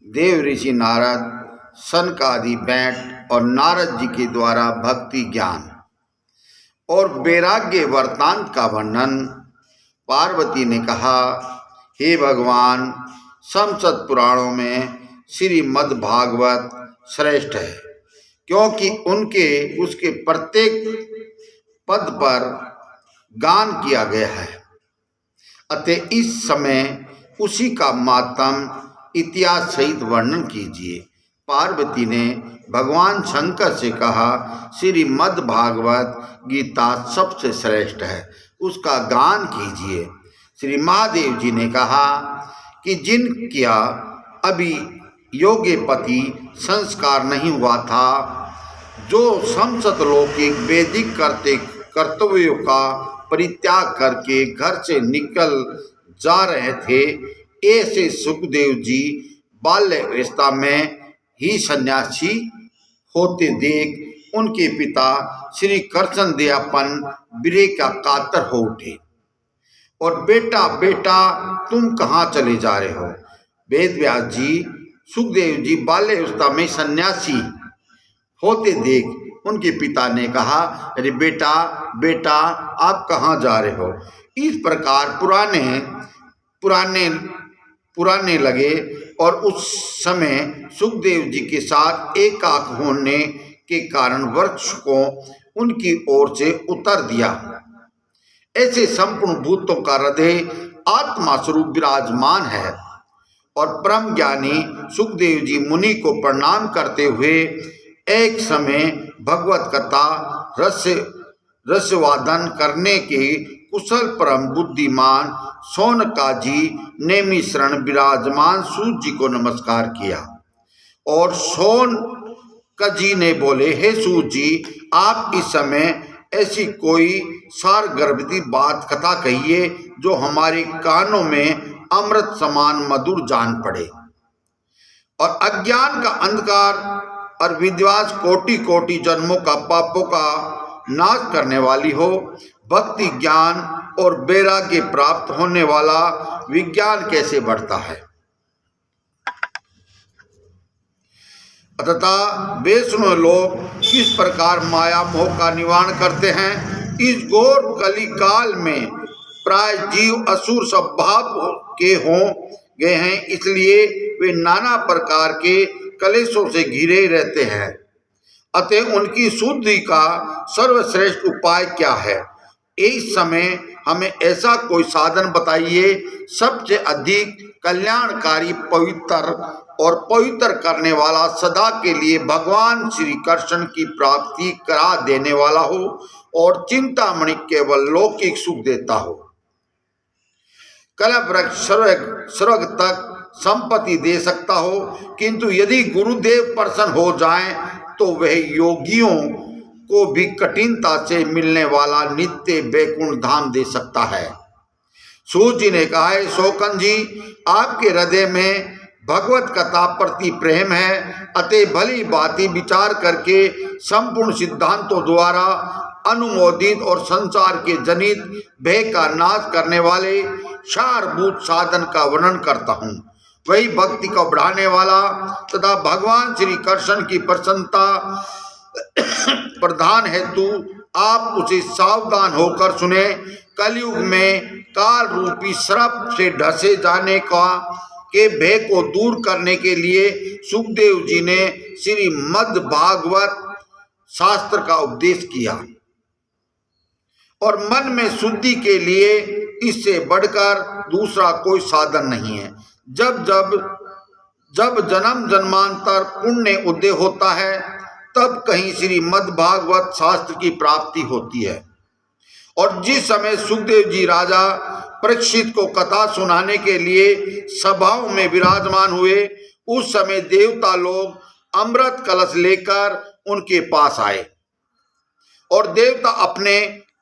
देव ऋषि नारद, सनक आदि बैठ और नारद जी के द्वारा भक्ति ज्ञान और वैराग्य वृत्तांत का वर्णन। पार्वती ने कहा, हे भगवान, समस्त पुराणों में श्रीमद् भागवत श्रेष्ठ है, क्योंकि उसके प्रत्येक पद पर गान किया गया है। अतः इस समय उसी का मातम इतिहास सहित वर्णन कीजिए। पार्वती ने भगवान शंकर से कहा, श्रीमद् भागवत गीता सबसे श्रेष्ठ है, उसका गान कीजिए। श्री महादेव जी ने कहा कि जिनका अभी योग्यपति संस्कार नहीं हुआ था, जो समस्त लौकिक वैदिक कर्तव्यों का परित्याग करके घर से निकल जा रहे थे, ऐसे सुखदेव जी बाल्यावस्था में ही सन्यासी होते देख उनके पिता श्री कृष्ण देवपन विरह का कातर हो उठे और बेटा बेटा तुम कहाँ चले जा रहे हो। वेद व्यास जी सुखदेव जी बाल्यावस्था में सन्यासी होते देख उनके पिता ने कहा, अरे बेटा बेटा आप कहाँ जा रहे हो। इस प्रकार पुराने लगे और उस समय सुखदेव जी के साथ एकाक होने के कारण वृक्ष को उनकी ओर से उतर दिया। ऐसे संपूर्ण भूतों का हृदय आत्मा स्वरूप विराजमान है। और परम ज्ञानी सुखदेव जी मुनि को प्रणाम करते हुए एक समय भगवत कथा रसवादन करने के कुशल परम बुद्धिमान शौनकाजी नेमि शरण विराजमान सूत जी को नमस्कार किया। और शौनकाजी ने बोले, हे सूत जी, आप इस समय ऐसी कोई सारगर्भित बात कथा कहिए जो हमारे कानों में अमृत समान मधुर जान पड़े और अज्ञान का अंधकार और विद्वास कोटि कोटि जन्मों का पापों का नाश करने वाली हो। भक्ति ज्ञान और वैराग्य प्राप्त होने वाला विज्ञान कैसे बढ़ता है। अतः वैष्णव लोग किस प्रकार माया मोह का निवारण करते हैं। इस घोर कली काल में प्राय जीव असुर स्वभाव के हो गए हैं, इसलिए वे नाना प्रकार के कलेशों से घिरे रहते हैं। अतः उनकी शुद्धि का सर्वश्रेष्ठ उपाय क्या है। इस समय हमें ऐसा कोई साधन बताइए सबसे अधिक कल्याणकारी, पवित्र और पवित्र करने वाला, सदा के लिए भगवान श्री कृष्ण की प्राप्ति करा देने वाला हो और चिंतामणि केवल लौकिक सुख देता हो। कल्प वृक्ष स्वर्ग तक संपत्ति दे सकता हो, किंतु यदि गुरुदेव प्रसन्न हो जाएं तो वह योगियों को भी कठिनता से मिलने वाला नित्य वैकुंठ धाम दे सकता है। सूत जी ने कहा, है शोकन जी, आपके हृदय में भगवत कथा प्रति प्रेम है, अतः भली भांति विचार करके संपूर्ण सिद्धांतों द्वारा अनुमोदित और संसार के जनित भय का नाश करने वाले सारभूत साधन का वर्णन करता हूँ। वही भक्ति को बढ़ाने वाला तथा भगवान श्री कृष्ण की प्रसन्नता प्रधान हेतु आप उसे सावधान होकर सुने। कलयुग में काल रूपी श्राप से ढसे जाने के भय को दूर करने के लिए सुखदेव जी ने श्रीमद् भागवत शास्त्र का उपदेश किया और मन में शुद्धि के लिए इससे बढ़कर दूसरा कोई साधन नहीं है। जब जन्म जन्मांतर पुण्य उदय होता है, तब कहीं श्रीमद् भागवत शास्त्र की प्राप्ति होती है। और जिस समय सुखदेव जी राजा परीक्षित को कथा सुनाने के लिए सभाओं में विराजमान हुए, उस समय देवता लोग अमृत कलश लेकर उनके पास आए और देवता अपने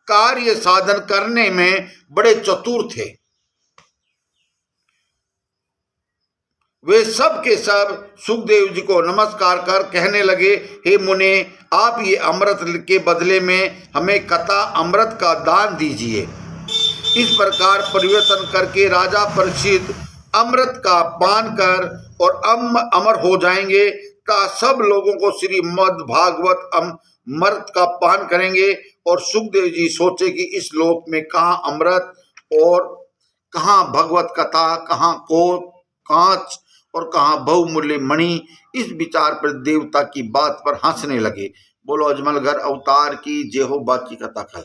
कार्य साधन करने में बड़े चतुर थे। वे सब के सब सुखदेव जी को नमस्कार कर कहने लगे, हे मुने, आप ये अमृत के बदले में हमें कथा अमृत का दान दीजिए। इस प्रकार परिवर्तन करके राजा परीक्षित अमृत का पान कर और अमर हो जाएंगे। का सब लोगों को श्रीमद् भागवत अमृत का पान करेंगे। और सुखदेव जी सोचे कि इस लोक में कहाँ अमृत और कहाँ भगवत कथा, कहाँ कोट कांच और कहाँ बहुमूल्य मणि। इस विचार पर देवता की बात पर हंसने लगे। बोलो अजमलगढ़ अवतार की जय हो। बाकी कथा कल।